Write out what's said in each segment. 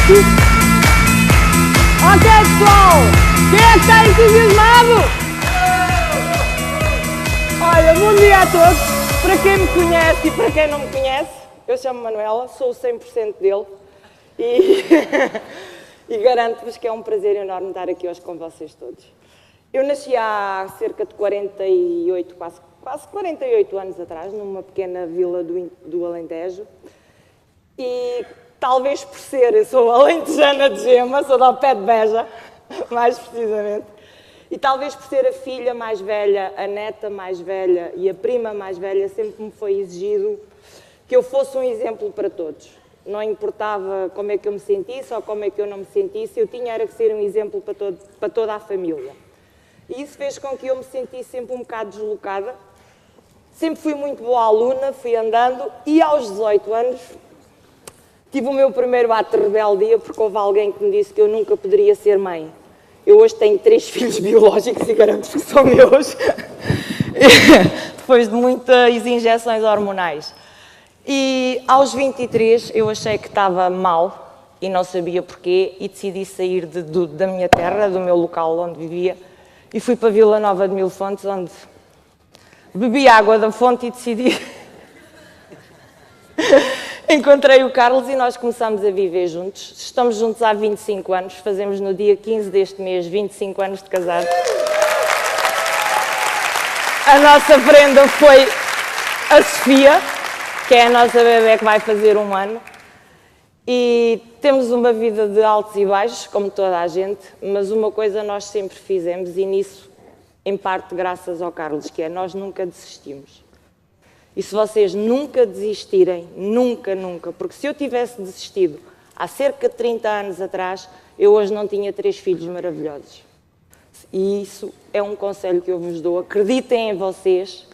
Ok, pessoal, quem é que está entusiasmado? Olha, bom dia a todos. Para quem me conhece e para quem não me conhece, eu chamo Manuela, sou o 100% dele e, e garanto-vos que é um prazer enorme estar aqui hoje com vocês todos. Eu nasci há cerca de 48, quase 48 anos atrás, numa pequena vila do Alentejo e talvez por ser, eu sou alentejana de Gema, sou da pé de Beja, mais precisamente, e talvez por ser a filha mais velha, a neta mais velha e a prima mais velha, sempre me foi exigido que eu fosse um exemplo para todos. Não importava como é que eu me sentisse ou como é que eu não me sentisse, eu tinha era que ser um exemplo para toda a família. E isso fez com que eu me sentisse sempre um bocado deslocada. Sempre fui muito boa aluna, fui andando e aos 18 anos tive o meu primeiro ato de rebeldia porque houve alguém que me disse que eu nunca poderia ser mãe. Eu hoje tenho 3 filhos biológicos e garanto que são meus, depois de muitas injeções hormonais. E aos 23 eu achei que estava mal e não sabia porquê e decidi sair da minha terra, do meu local onde vivia, e fui para Vila Nova de Mil Fontes, onde bebi água da fonte e decidi... Encontrei o Carlos e nós começamos a viver juntos. Estamos juntos há 25 anos, fazemos no dia 15 deste mês 25 anos de casados. A nossa prenda foi a Sofia, que é a nossa bebé que vai fazer 1 ano. E temos uma vida de altos e baixos, como toda a gente, mas uma coisa nós sempre fizemos, e nisso, em parte, graças ao Carlos, que é nós nunca desistimos. E se vocês nunca desistirem, nunca, nunca, porque se eu tivesse desistido há cerca de 30 anos atrás, eu hoje não tinha 3 filhos maravilhosos. E isso é um conselho que eu vos dou, acreditem em vocês,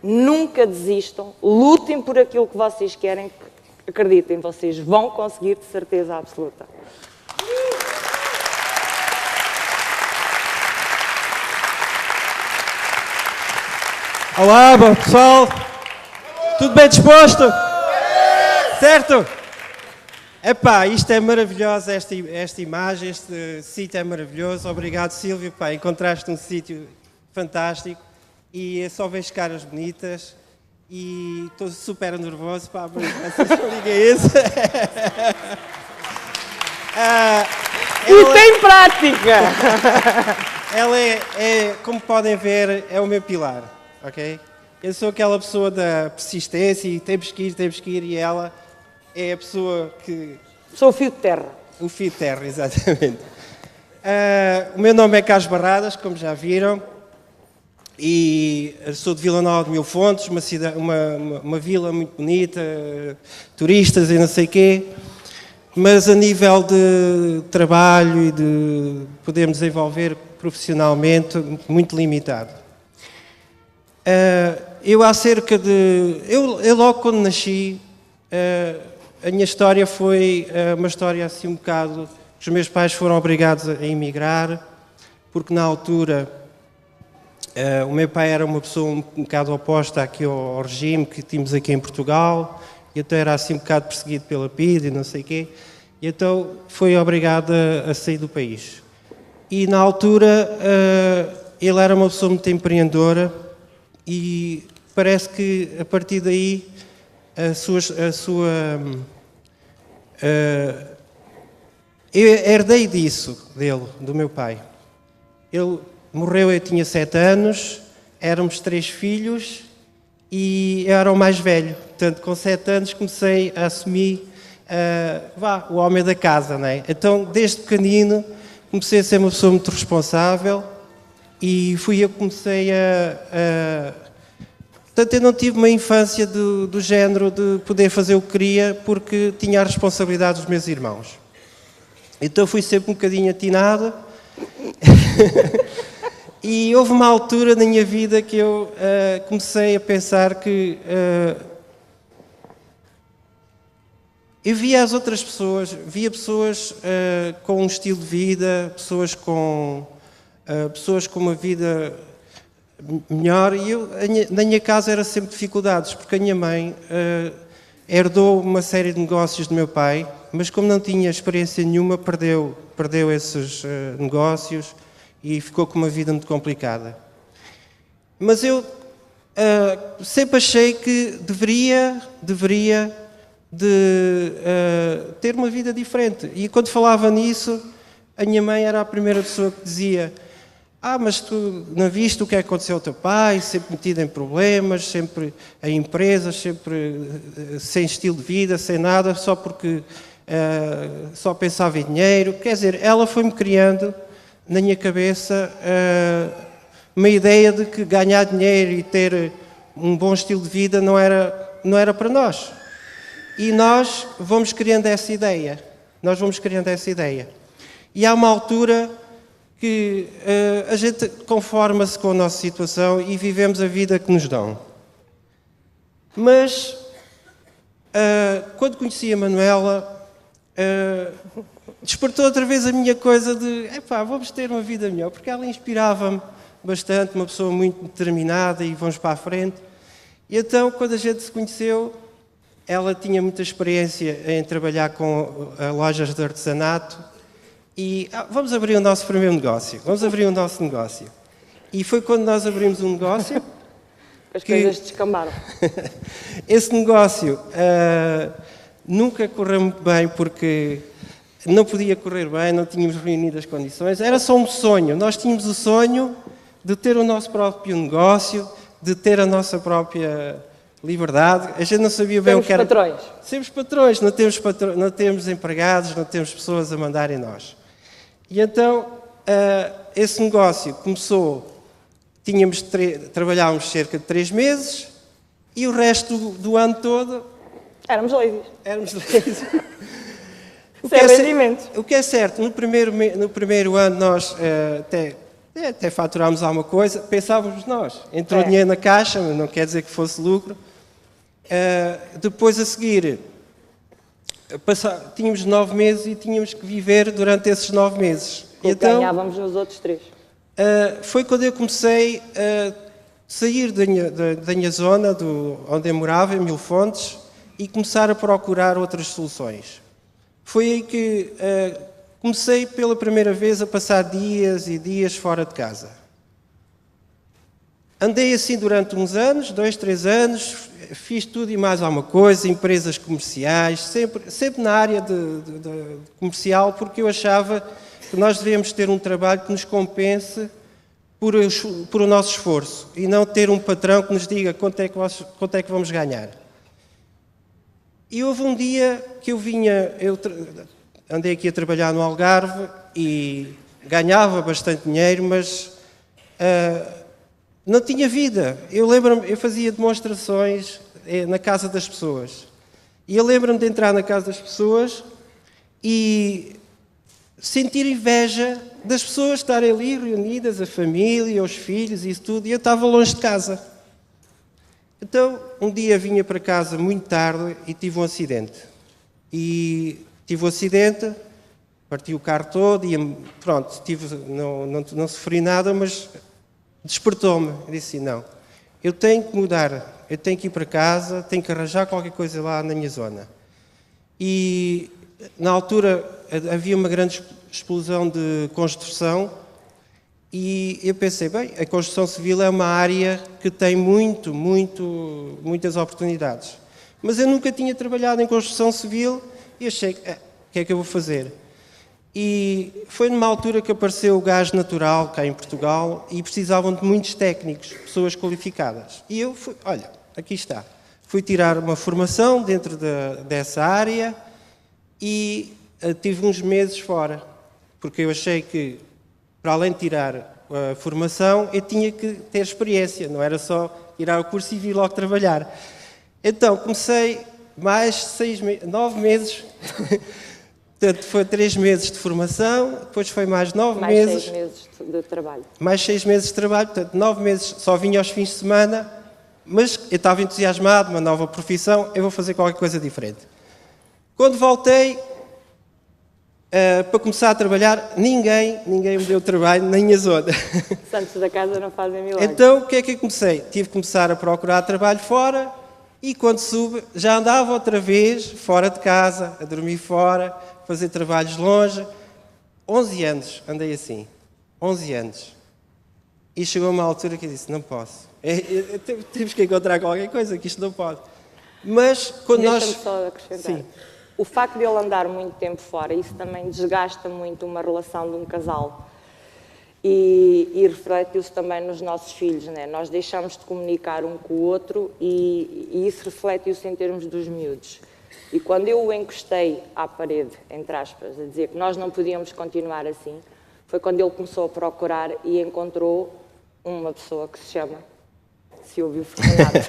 nunca desistam, lutem por aquilo que vocês querem, acreditem, vocês vão conseguir de certeza absoluta. Olá, bom pessoal, tudo bem disposto? Certo? Epá, isto é maravilhoso, esta imagem, este sítio é maravilhoso, obrigado Silvio, pá, encontraste um sítio fantástico e só vejo caras bonitas. E estou super nervoso, pá, mas não diga isso. E tem prática! Ela como podem ver, é o meu pilar, ok? Eu sou aquela pessoa da persistência e temos que ir, e ela é a pessoa que... Sou o fio de terra. O fio de terra, exatamente. O meu nome é Carlos Barradas, como já viram. E sou de Vila Nova de Mil Fontes, uma vila muito bonita, turistas e não sei o quê, mas a nível de trabalho e de poder me desenvolver profissionalmente, muito limitado. Eu logo quando nasci, a minha história foi uma história assim um bocado... Os meus pais foram obrigados a emigrar, porque na altura... o meu pai era uma pessoa um bocado oposta aqui ao regime que tínhamos aqui em Portugal, e então era assim um bocado perseguido pela PIDE e não sei o quê, e então foi obrigado a sair do país. E na altura ele era uma pessoa muito empreendedora e parece que a partir daí eu herdei disso dele, do meu pai. Ele morreu, eu tinha 7 anos, éramos 3 filhos e eu era o mais velho. Portanto, com 7 anos comecei a assumir o homem da casa, não é? Então, desde pequenino, comecei a ser uma pessoa muito responsável e fui eu que comecei Portanto, eu não tive uma infância do género de poder fazer o que queria porque tinha a responsabilidade dos meus irmãos. Então, fui sempre um bocadinho atinado. E houve uma altura na minha vida que eu comecei a pensar que eu via as outras pessoas, via pessoas com um estilo de vida, pessoas com uma vida melhor, e eu, na minha casa era sempre dificuldades, porque a minha mãe herdou uma série de negócios do meu pai, mas como não tinha experiência nenhuma, perdeu esses negócios e ficou com uma vida muito complicada. Mas eu sempre achei que deveria ter uma vida diferente. E quando falava nisso, a minha mãe era a primeira pessoa que dizia: mas tu não viste o que aconteceu ao teu pai, sempre metido em problemas, sempre em empresas, sempre sem estilo de vida, sem nada, só porque só pensava em dinheiro. Quer dizer, ela foi-me criando na minha cabeça uma ideia de que ganhar dinheiro e ter um bom estilo de vida não era para nós. E nós vamos criando essa ideia. E há uma altura que a gente conforma-se com a nossa situação e vivemos a vida que nos dão. Mas, quando conheci a Manuela, despertou outra vez a minha coisa de vamos ter uma vida melhor, porque ela inspirava-me bastante, uma pessoa muito determinada e vamos para a frente. E então, quando a gente se conheceu, ela tinha muita experiência em trabalhar com lojas de artesanato e vamos abrir o nosso primeiro negócio, E foi quando nós abrimos um negócio As coisas descambaram. Esse negócio nunca correu muito bem porque não podia correr bem, não tínhamos reunido as condições, era só um sonho. Nós tínhamos o sonho de ter o nosso próprio negócio, de ter a nossa própria liberdade. A gente não sabia bem o que era. Sermos patrões, não temos empregados, não temos pessoas a mandar em nós. E então, esse negócio começou, trabalhávamos cerca de 3 meses e o resto do ano todo... Éramos ladies. O que é certo, no primeiro ano nós até faturámos alguma coisa, pensávamos nós. Entrou dinheiro na caixa, mas não quer dizer que fosse lucro. Depois a seguir, tínhamos 9 meses e tínhamos que viver durante esses 9 meses. Então, ganhávamos nos outros 3. Foi quando eu comecei a sair da minha zona, onde eu morava, em Mil Fontes, e começar a procurar outras soluções. Foi aí que comecei pela primeira vez a passar dias e dias fora de casa. Andei assim durante uns anos, 2, 3 anos, fiz tudo e mais alguma coisa, empresas comerciais, sempre na área de comercial, porque eu achava que nós devemos ter um trabalho que nos compense por o nosso esforço e não ter um patrão que nos diga quanto é que vamos ganhar. E houve um dia que eu andei aqui a trabalhar no Algarve e ganhava bastante dinheiro, mas não tinha vida. Eu lembro-me, eu fazia demonstrações na casa das pessoas. E eu lembro-me de entrar na casa das pessoas e sentir inveja das pessoas estarem ali reunidas, a família, os filhos e isso tudo, e eu estava longe de casa. Então, um dia vinha para casa muito tarde e tive um acidente. Parti o carro todo e pronto, não sofri nada, mas despertou-me. Eu disse, não, eu tenho que mudar, eu tenho que ir para casa, tenho que arranjar qualquer coisa lá na minha zona. E na altura havia uma grande explosão de construção e eu pensei, bem, a construção civil é uma área que tem muitas oportunidades. Mas eu nunca tinha trabalhado em construção civil e achei, o que é que eu vou fazer? E foi numa altura que apareceu o gás natural cá em Portugal e precisavam de muitos técnicos, pessoas qualificadas. E eu fui, olha, aqui está. Fui tirar uma formação dentro dessa área e tive uns meses fora, porque eu achei que, para além de tirar a formação, eu tinha que ter experiência, não era só tirar o curso e vir logo trabalhar. Então, comecei mais 9 meses, portanto, foi 3 meses de formação, depois foi mais 9 meses... Mais 6 meses de trabalho. Mais 6 meses de trabalho, portanto, 9 meses, só vinha aos fins de semana, mas eu estava entusiasmado, uma nova profissão, eu vou fazer qualquer coisa diferente. Quando voltei, para começar a trabalhar, ninguém me deu trabalho na minha zona. Santos da casa não fazem milagres. Então, o que é que eu comecei? Tive que começar a procurar trabalho fora E quando soube, já andava outra vez fora de casa, a dormir fora, fazer trabalhos longe. 11 anos andei assim, 11 anos. E chegou uma altura que eu disse, não posso. Temos que encontrar qualquer coisa, que isto não pode. Mas quando Deixa-me nós... só acrescentar. Sim. O facto de ele andar muito tempo fora, isso também desgasta muito uma relação de um casal. E reflete-se também nos nossos filhos, né? Nós deixamos de comunicar um com o outro e isso reflete-se em termos dos miúdos. E quando eu o encostei à parede, entre aspas, a dizer que nós não podíamos continuar assim, foi quando ele começou a procurar e encontrou uma pessoa que se chama Silvio Fernandes.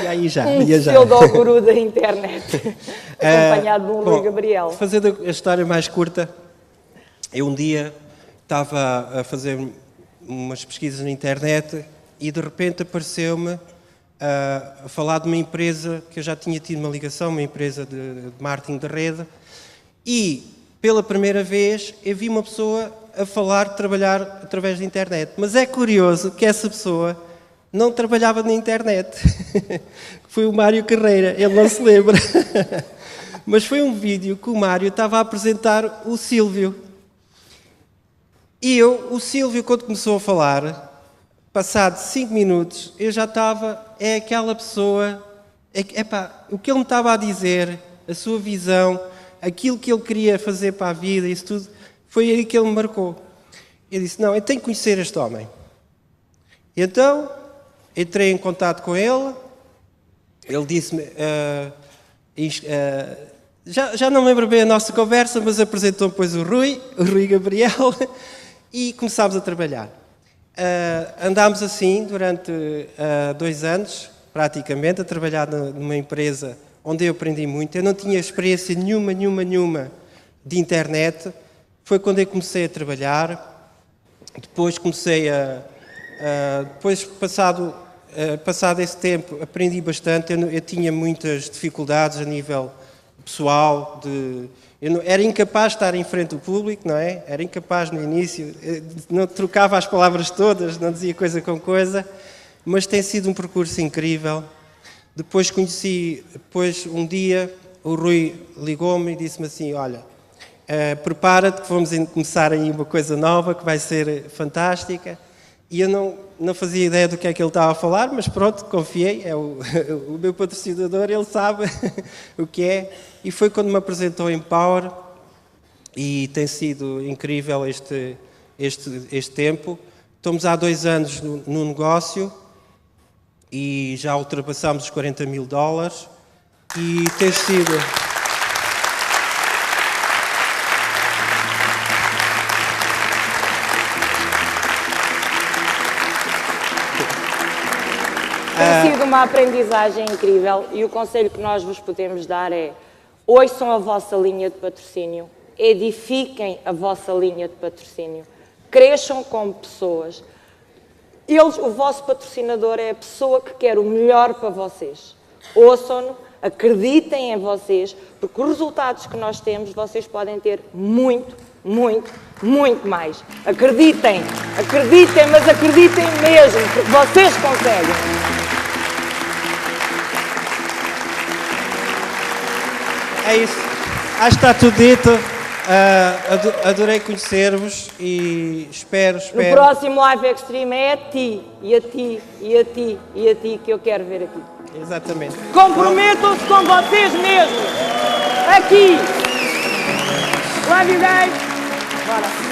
E aí já, Um ia já. pseudoguru da internet, acompanhado de um Rui Gabriel. Fazendo a história mais curta, eu um dia estava a fazer umas pesquisas na internet e de repente apareceu-me a falar de uma empresa que eu já tinha tido uma ligação, uma empresa de marketing de rede, e pela primeira vez eu vi uma pessoa a falar de trabalhar através da internet. Mas é curioso que essa pessoa não trabalhava na internet. Foi o Mário Carreira, ele não se lembra. Mas foi um vídeo que o Mário estava a apresentar o Silvio. E o Silvio, quando começou a falar, passado 5 minutos, eu já estava, é aquela pessoa, o que ele me estava a dizer, a sua visão, aquilo que ele queria fazer para a vida, isso tudo, foi aí que ele me marcou. Eu disse, não, eu tenho que conhecer este homem. E então, entrei em contato com ele, ele disse-me, já não me lembro bem a nossa conversa, mas apresentou-me depois o Rui Gabriel, e começámos a trabalhar. Andámos assim durante 2 anos, praticamente, a trabalhar numa empresa onde eu aprendi muito. Eu não tinha experiência nenhuma de internet. Foi quando eu comecei a trabalhar. Depois comecei depois, passado esse tempo, aprendi bastante. Eu tinha muitas dificuldades a nível pessoal, eu era incapaz de estar em frente ao público, não é? Era incapaz no início, não trocava as palavras todas, não dizia coisa com coisa, mas tem sido um percurso incrível. Depois um dia, o Rui ligou-me e disse-me assim, olha, prepara-te que vamos começar aí uma coisa nova que vai ser fantástica. E eu não fazia ideia do que é que ele estava a falar, mas pronto, confiei, é o meu patrocinador, ele sabe o que é. E foi quando me apresentou em Power e tem sido incrível este tempo. Estamos há 2 anos no negócio e já ultrapassámos os $40.000 e tem sido... Tem sido uma aprendizagem incrível e o conselho que nós vos podemos dar é ouçam a vossa linha de patrocínio, edifiquem a vossa linha de patrocínio, cresçam como pessoas. O vosso patrocinador é a pessoa que quer o melhor para vocês. Ouçam-no, acreditem em vocês, porque os resultados que nós temos, vocês podem ter muito mais. Acreditem, mas acreditem mesmo, porque vocês conseguem. É isso. Acho que está tudo dito. Adorei conhecer-vos e espero. No próximo Live Extreme é a ti, e a ti, e a ti, e a ti que eu quero ver aqui. Exatamente. Comprometam-se com vocês mesmos. Aqui. Love you guys. Bora.